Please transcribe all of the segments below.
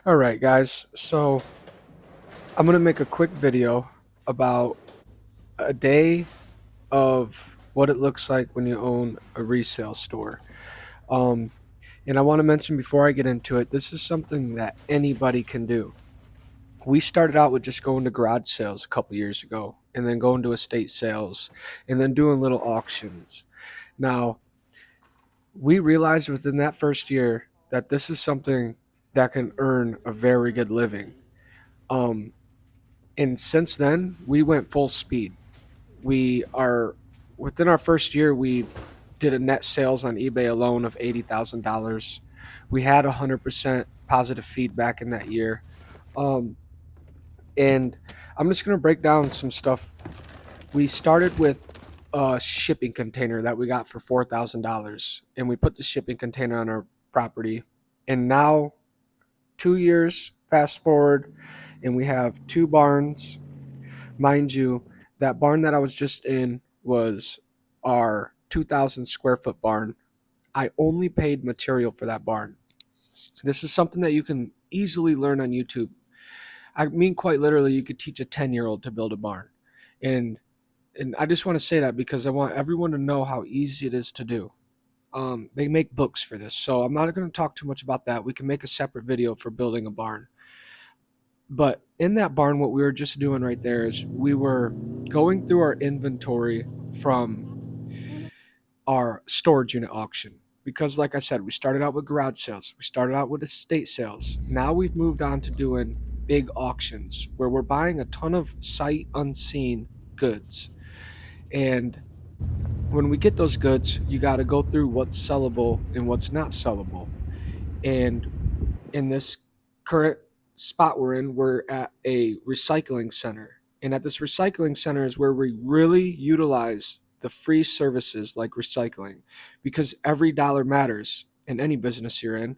All right, guys. So I'm going to make a quick video about a day of what it looks like when you own a resale store. Um, and I want to mention before I get into it, this is something that anybody can do. We started out with just going to garage sales a couple years ago, and then going to estate sales, and then doing little auctions. Now, we realized within that first year that this is something that can earn a very good living. Um, and since then we went full speed. We are Within our first year we did a net sales on eBay alone of $80,000. We had 100% positive feedback in that year. um, and I'm just going to break down some stuff. We started with a shipping container that we got for $4,000, and we put the shipping container on our property. And now 2 years fast forward, and we have two barns. Mind you, that barn that I was just in was our 2,000 square foot barn. I only paid material for that barn. This is something that you can easily learn on YouTube. I mean, quite literally, you could teach a 10-year-old to build a barn. And and I just want to say that because I want everyone to know how easy it is to do. They make books for this, so I'm not going to talk too much about that. We can make a separate video for building a barn. But in that barn, what we were just doing right there is we were going through our inventory from our storage unit auction. Because, like I said, we started out with garage sales, we started out with estate sales. Now we've moved on to doing big auctions where we're buying a ton of sight unseen goods. And when we get those goods, you got to go through what's sellable and what's not sellable. And in this current spot we're at a recycling center. And at this recycling center is where we really utilize the free services like recycling, because every dollar matters in any business you're in.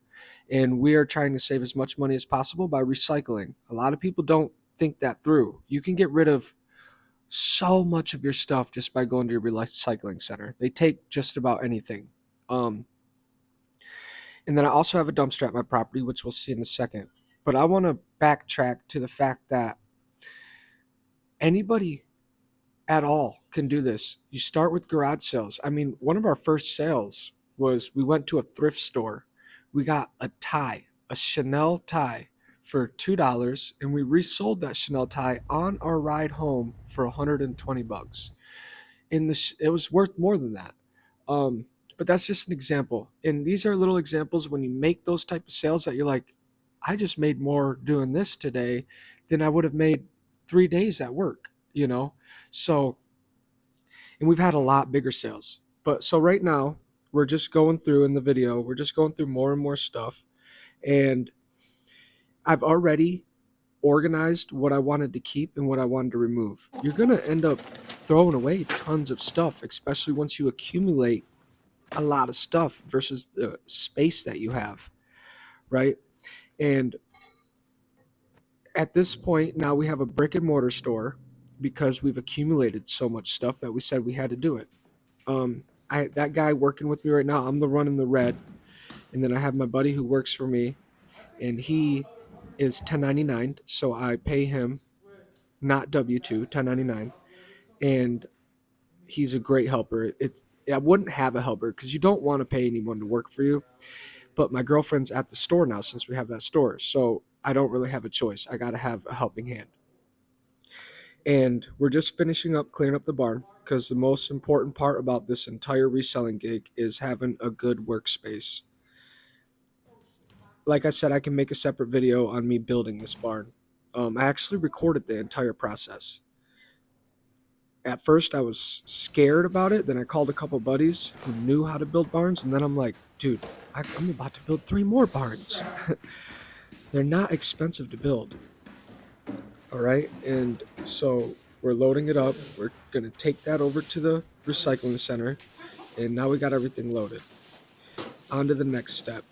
And we are trying to save as much money as possible by recycling. A lot of people don't think that through. You can get rid of so much of your stuff just by going to your recycling center. They take just about anything. Um, and then I also have a dumpster at my property, which we'll see in a second. But I want to backtrack to the fact that anybody at all can do this. You start with garage sales. I mean, one of our first sales was we went to a thrift store. We got a tie, a Chanel tie for $2, and we resold that Chanel tie on our ride home for 120 bucks. It was worth more than that. Um, but that's just an example. And these are little examples when you make those type of sales that you're like, I just made more doing this today than I would have made 3 days at work, you know? So, and we've had a lot bigger sales. But so right now, we're just going through in the video, we're just going through more and more stuff. And I've already organized what I wanted to keep and what I wanted to remove. You're going to end up throwing away tons of stuff, especially once you accumulate a lot of stuff versus the space that you have, right? And at this point, now we have a brick and mortar store because we've accumulated so much stuff that we said we had to do it. That guy working with me right now, I'm the run in the red, and then I have my buddy who works for me, and he is 1099, so I pay him not W-2, 1099, and he's a great helper. I wouldn't have a helper because you don't want to pay anyone to work for you. But my girlfriend's at the store now since we have that store. So I don't really have a choice. I got to have a helping hand. And we're just finishing up clearing up the barn because the most important part about this entire reselling gig is having a good workspace. Like I said, I can make a separate video on me building this barn. I actually recorded the entire process. At first, I was scared about it. Then I called a couple buddies who knew how to build barns. And then I'm like, dude, I'm about to build 3 more barns. They're not expensive to build. All right. And so we're loading it up. We're going to take that over to the recycling center. And now we got everything loaded. On to the next step,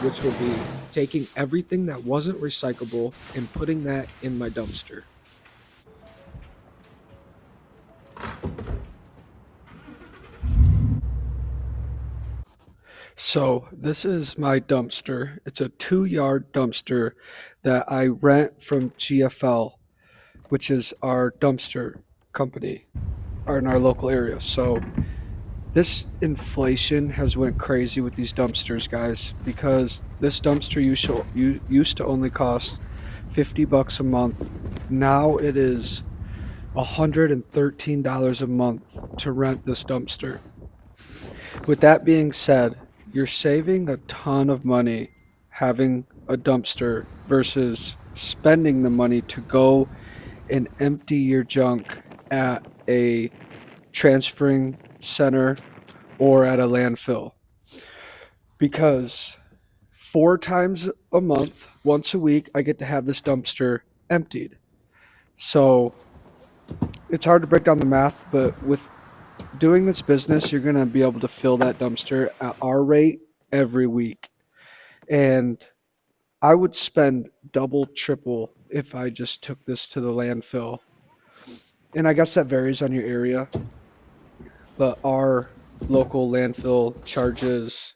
which will be taking everything that wasn't recyclable and putting that in my dumpster. So this is my dumpster. It's a 2 yard dumpster that I rent from GFL, which is our dumpster company or in our local area. So this inflation has went crazy with these dumpsters, guys, because this dumpster used to only cost $50 a month. Now it is $113 a month to rent this dumpster. With that being said, you're saving a ton of money having a dumpster versus spending the money to go and empty your junk at a transferring center or at a landfill. Because 4 times a month, once a week, I get to have this dumpster emptied. So it's hard to break down the math, but with doing this business, you're going to be able to fill that dumpster at our rate every week. And I would spend double, triple if I just took this to the landfill. And I guess that varies on your area, but our local landfill charges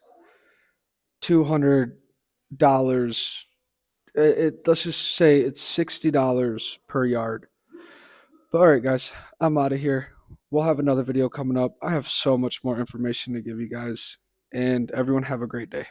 $200. Let's just say it's $60 per yard. But all right, guys, I'm out of here. We'll have another video coming up. I have so much more information to give you guys, and everyone have a great day.